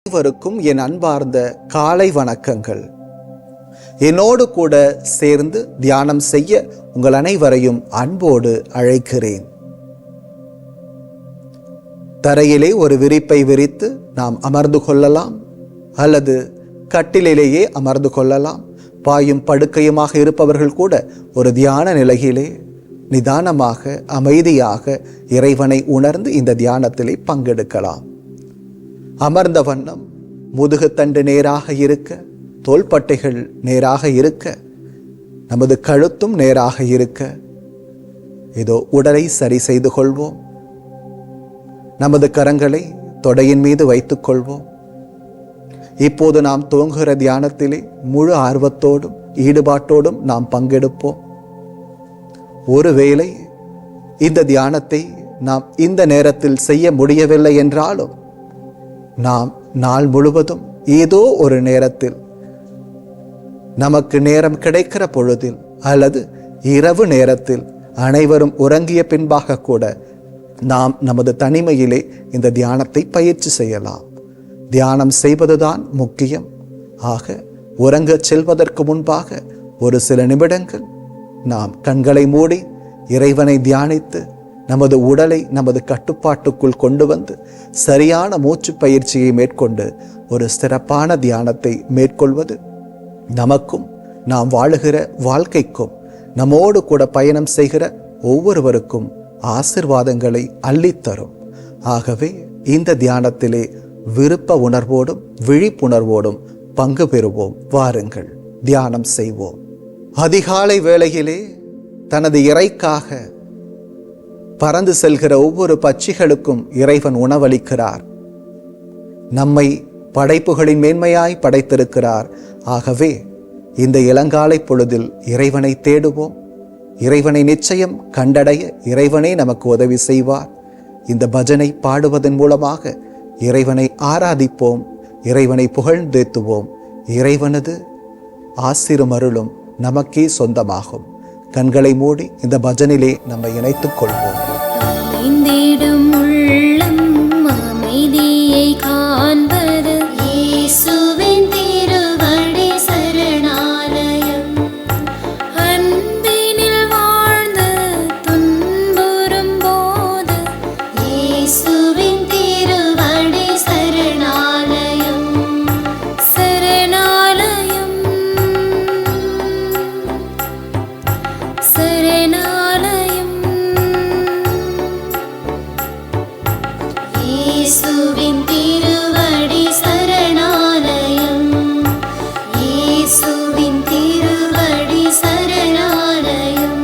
அனைவருக்கும் என் அன்பார்ந்த காலை வணக்கங்கள். என்னோடு கூட சேர்ந்து தியானம் செய்ய உங்கள் அனைவரையும் அன்போடு அழைக்கிறேன். தரையிலே ஒரு விரிப்பை விரித்து நாம் அமர்ந்து கொள்ளலாம், அல்லது கட்டிலேயே அமர்ந்து கொள்ளலாம். பாயும் படுக்கையுமாக இருப்பவர்கள் கூட ஒரு தியான நிலையிலே நிதானமாக அமைதியாக இறைவனை உணர்ந்து இந்த தியானத்திலே பங்கெடுக்கலாம். அமர்ந்த வண்ணம் முதுகுத்தண்டு நேராக இருக்க, தோள்பட்டைகள் நேராக இருக்க, நமது கழுத்தும் நேராக இருக்க, இதோ உடலை சரி செய்து கொள்வோம். நமது கரங்களை தொடையின் மீது வைத்துக் கொள்வோம். இப்போது நாம் துவங்குகிற தியானத்திலே முழு ஆர்வத்தோடும் ஈடுபாட்டோடும் நாம் பங்கெடுப்போம். ஒருவேளை இந்த தியானத்தை நாம் இந்த நேரத்தில் செய்ய முடியவில்லை என்றாலும், நாம் நாள் முழுவதும் ஏதோ ஒரு நேரத்தில் நமக்கு நேரம் கிடைக்கிற பொழுதில் அல்லது இரவு நேரத்தில் அனைவரும் உறங்கிய பின்பாக கூட நாம் நமது தனிமையிலே இந்த தியானத்தை பயிற்சி செய்யலாம். தியானம் செய்வதுதான் முக்கியம். ஆக உறங்கச் செல்வதற்கு முன்பாக ஒரு சில நிமிடங்கள் நாம் கண்களை மூடி இறைவனை தியானித்து நமது உடலை நமது கட்டுப்பாட்டுக்குள் கொண்டு வந்து சரியான மூச்சு பயிற்சியை மேற்கொண்டு ஒரு சிறப்பான தியானத்தை மேற்கொள்வது நமக்கும் நாம் வாழுகிற வாழ்க்கைக்கும் நம்மோடு கூட பயணம் செய்கிற ஒவ்வொருவருக்கும் ஆசீர்வாதங்களை அள்ளித்தரும். ஆகவே இந்த தியானத்திலே விருப்ப உணர்வோடும் விழிப்புணர்வோடும் பங்கு பெறுவோம். வாருங்கள், தியானம் செய்வோம். அதிகாலை வேளையிலே தனது இறைக்காக பறந்து செல்கிற ஒவ்வொரு பட்சிகளுக்கும் இறைவன் உணவளிக்கிறார். நம்மை படைப்புகளின் மேன்மையாய் படைத்திருக்கிறார். ஆகவே இந்த இளங்காலை பொழுதில் இறைவனை தேடுவோம். இறைவனை நிச்சயம் கண்டடைய இறைவனே நமக்கு உதவி செய்வார். இந்த பஜனை பாடுவதன் மூலமாக இறைவனை ஆராதிப்போம், இறைவனை புகழ்ந்தேத்துவோம். இறைவனது ஆசீர்வருளும் நமக்கே சொந்தமாகும். கண்களை மூடி இந்த பஜனிலே நம்மை இணைத்துக் கொள்வோம். அமைதியை காண்பது இயேசுவின் திருவடி சரணாலயம். அன்பினில் வாழ்ந்து துன்புறும் போது இயேசுவின் திருவடி சரணாலயம். சரணாலயம் சரணாலயம் இயேசுவின் திருவடி சரணாலயம். இயேசுவின் திருவடி சரணாலயம்.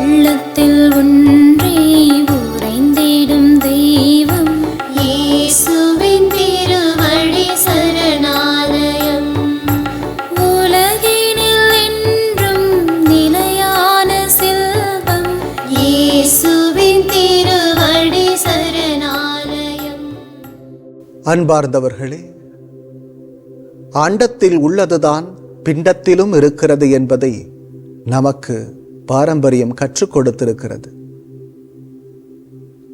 உள்ளத்தில் ஒன்றே உறைந்திடும் தெய்வம் இயேசுவின் திருவடி சரணாலயம். உலகினில் என்றும் நிலையான செல்வம் இயேசுவின் திருவடி சரணாலயம். அன்பார்ந்தவர்களே, அண்டத்தில் உள்ளதுதான் பிண்டத்திலும் இருக்கிறது என்பதை நமக்கு பாரம்பரியம் கற்றுக் கொடுத்திருக்கிறது.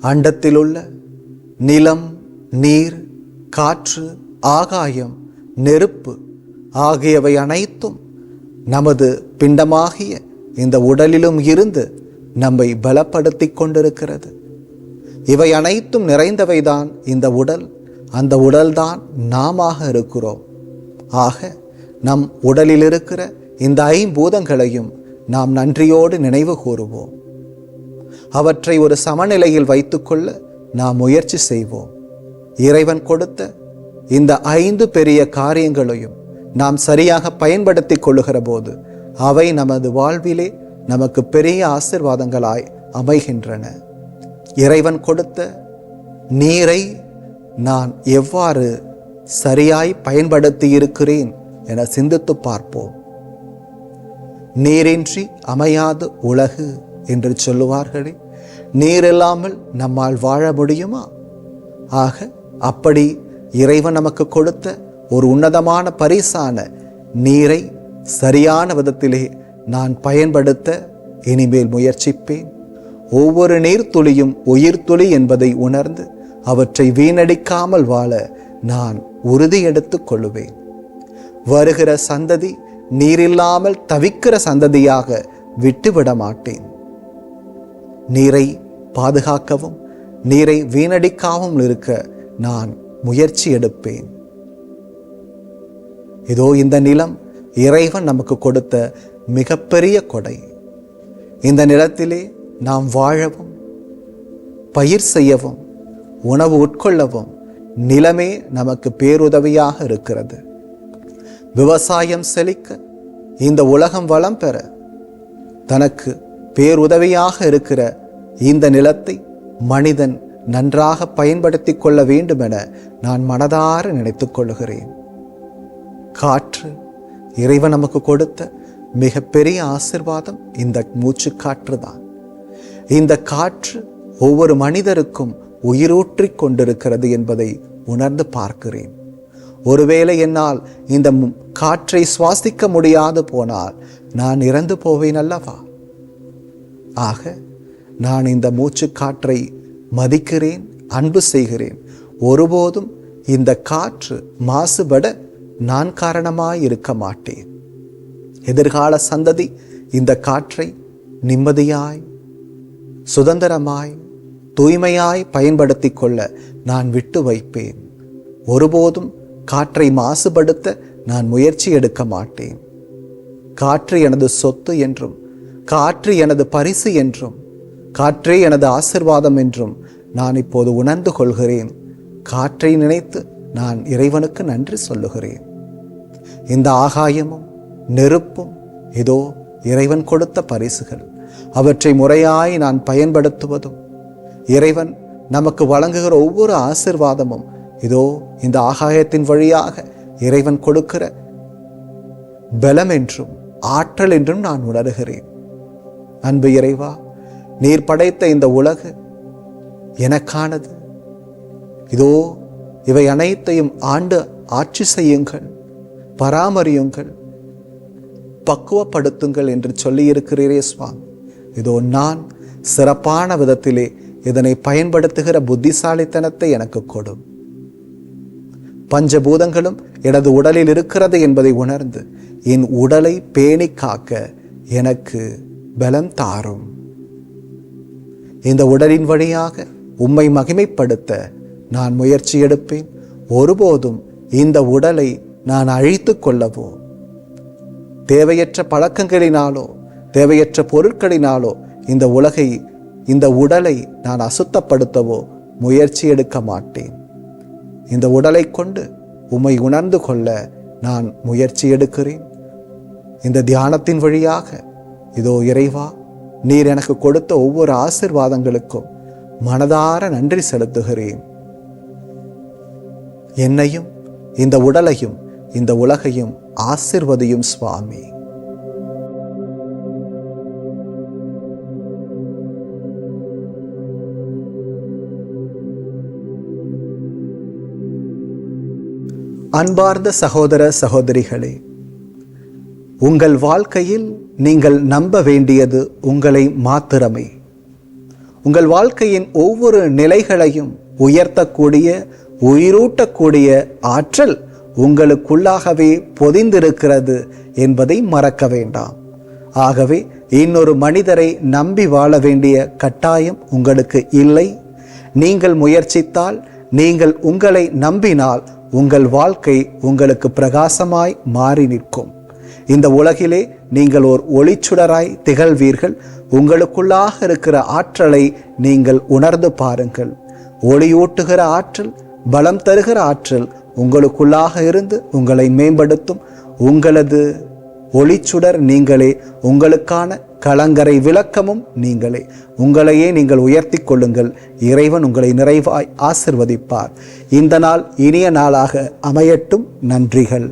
அண்டத்தில் உள்ள நிலம், நீர், காற்று, ஆகாயம், நெருப்பு ஆகியவை அனைத்தும் நமது பிண்டமாகிய இந்த உடலிலும் இருந்து நம்மை பலப்படுத்தி கொண்டிருக்கிறது. இவை அனைத்தும் நிறைந்தவைதான் இந்த உடல். அந்த உடல்தான் நாம இருக்கிறோம். ஆக நம் உடலில் இருக்கிற இந்த ஐம்பூதங்களையும் நாம் நன்றியோடு நினைவு கூறுவோம். அவற்றை ஒரு சமநிலையில் வைத்துக்கொள்ள நாம் முயற்சி செய்வோம். இறைவன் கொடுத்த இந்த 5 பெரிய காரியங்களையும் நாம் சரியாக பயன்படுத்தி கொள்ளுகிற போது அவை நமது வாழ்விலே நமக்கு பெரிய ஆசீர்வாதங்களாய் அமைகின்றன. இறைவன் கொடுத்த நீரை நான் எவ்வாறு சரியாய் பயன்படுத்தி இருக்கிறேன் என சிந்தித்து பார்ப்போம். நீரின்றி அமையாது உலகு என்று சொல்லுவார்களே, நீர் இல்லாமல் நம்மால் வாழ முடியுமா? ஆக அப்படி இறைவன் நமக்கு கொடுத்த ஒரு உன்னதமான பரிசான நீரை சரியான விதத்திலே நான் பயன்படுத்த இனிமேல் முயற்சிப்பேன். ஒவ்வொரு நீர்த்துளியும் உயிர் துளி என்பதை உணர்ந்து அவற்றை வீணடிக்காமல் வாழ நான் உறுதி எடுத்துக் கொள்ளுவேன். வருகிற சந்ததி நீரில்லாமல் தவிக்கிற சந்ததியாக விட்டுவிட மாட்டேன். நீரை பாதுகாக்கவும் நீரை வீணடிக்காமல் இருக்க நான் முயற்சி எடுப்பேன். இதோ இந்த நிலம் இறைவன் நமக்கு கொடுத்த மிகப்பெரிய கொடை. இந்த நிலத்திலே நாம் வாழவும் பயிர் செய்யவும் உணவு உட்கொள்ளவும் நிலமே நமக்கு பேருதவியாக இருக்கிறது. விவசாயம் செழிக்க, இந்த உலகம் வளம் பெற தனக்கு பேருதவியாக இருக்கிற இந்த நிலத்தை மனிதன் நன்றாக பயன்படுத்தி கொள்ள வேண்டும் என நான் மனதார நினைத்துக் கொள்கிறேன். காற்று இறைவன் நமக்கு கொடுத்த மிகப்பெரிய ஆசீர்வாதம் இந்த மூச்சு காற்று தான். இந்த காற்று ஒவ்வொரு மனிதருக்கும் உயிரூற்றிக் கொண்டிருக்கிறது என்பதை உணர்ந்து பார்க்கிறேன். ஒருவேளை என்னால் இந்த காற்றை சுவாசிக்க முடியாது போனால் நான் இறந்து போவேன் அல்லவா? ஆக நான் இந்த மூச்சு காற்றை மதிக்கிறேன், அன்பு செய்கிறேன். ஒருபோதும் இந்த காற்று மாசுபட நான் காரணமாயிருக்க மாட்டேன். எதிர்கால சந்ததி இந்த காற்றை நிம்மதியாய், சுதந்திரமாய், தூய்மையாய் பயன்படுத்தி கொள்ள நான் விட்டு வைப்பேன். ஒருபோதும் காற்றை மாசுபடுத்த நான் முயற்சி எடுக்க மாட்டேன். காற்று எனது சொத்து என்றும், காற்று எனது பரிசு என்றும், காற்றே எனது ஆசீர்வாதம் என்றும் நான் இப்போது உணர்ந்து கொள்கிறேன். காற்றை நினைத்து நான் இறைவனுக்கு நன்றி சொல்லுகிறேன். இந்த ஆகாயமும் நெருப்பும் இதோ இறைவன் கொடுத்த பரிசுகள். அவற்றை முறையாய் நான் பயன்படுத்துவதும், இறைவன் நமக்கு வழங்குகிற ஒவ்வொரு ஆசீர்வாதமும் இதோ இந்த ஆகாயத்தின் வழியாக இறைவன் கொடுக்கிற பலம் என்றும் ஆற்றல் என்றும் நான் உணர்கிறேன். அன்பு இறைவா, நீர் படைத்த இந்த உலகு எனக்கானது. இதோ இவை அனைத்தையும் ஆண்டு ஆட்சி செய்யுங்கள், பராமரியுங்கள், பக்குவப்படுத்துங்கள் என்று சொல்லியிருக்கிறீரே சுவாமி. இதோ நான் சிறப்பான விதத்திலே இதனை பயன்படுத்துகிற புத்திசாலித்தனத்தை எனக்கு கொடும். பஞ்சபூதங்களும் எனது உடலில் இருக்கிறது என்பதை உணர்ந்து என் உடலை பேணி காக்க எனக்கு பலம் தாரும். இந்த உடலின் வழியாக உம்மை மகிமைப்படுத்த நான் முயற்சி எடுப்பேன். ஒருபோதும் இந்த உடலை நான் அழித்து கொள்ளவோ, தேவையற்ற பழக்கங்களினாலோ தேவையற்ற பொருட்களினாலோ இந்த உடலை நான் அசுத்தப்படுத்தவோ முயற்சி எடுக்க மாட்டேன். இந்த உடலை கொண்டு உம்மை உணர்ந்து கொள்ள நான் முயற்சி எடுக்கிறேன். இந்த தியானத்தின் வழியாக இதோ இறைவா, நீர் எனக்கு கொடுத்த ஒவ்வொரு ஆசீர்வாதங்களுக்கும் மனதார நன்றி செலுத்துகிறேன். என்னையும் இந்த உடலையும் இந்த உலகையும் ஆசீர்வதியும் சுவாமி. அன்பார்ந்த சகோதர சகோதரிகளே, உங்கள் வாழ்க்கையில் நீங்கள் நம்ப வேண்டியது உங்களை மாத்திரமே. உங்கள் வாழ்க்கையின் ஒவ்வொரு நிலைகளையும் உயர்த்தக்கூடிய, உயிரூட்டக்கூடிய ஆற்றல் உங்களுக்குள்ளாகவே பொதிந்திருக்கிறது என்பதை மறக்க வேண்டாம். ஆகவே இன்னொரு மனிதரை நம்பி வாழ வேண்டிய கட்டாயம் உங்களுக்கு இல்லை. நீங்கள் முயற்சித்தால், நீங்கள் உங்களை நம்பினால் உங்கள் வாழ்க்கை உங்களுக்கு பிரகாசமாய் மாறி நிற்கும். இந்த உலகிலே நீங்கள் ஓர் ஒளிச்சுடராய் திகழ்வீர்கள். உங்களுக்குள்ளாக இருக்கிற ஆற்றலை நீங்கள் உணர்ந்து பாருங்கள். ஒளியூட்டுகிற ஆற்றல், பலம் தருகிற ஆற்றல் உங்களுக்குள்ளாக இருந்து உங்களை மேம்படுத்தும். உங்களது ஒளிச்சுடர் நீங்களே, உங்களுக்கான கலங்கரை விளக்கமும் நீங்களே. உங்களையே நீங்கள் உயர்த்தி கொள்ளுங்கள். இறைவன் உங்களை நிறைவாய் ஆசிர்வதிப்பார். இந்த நாள் இனிய நாளாக அமையட்டும். நன்றிகள்.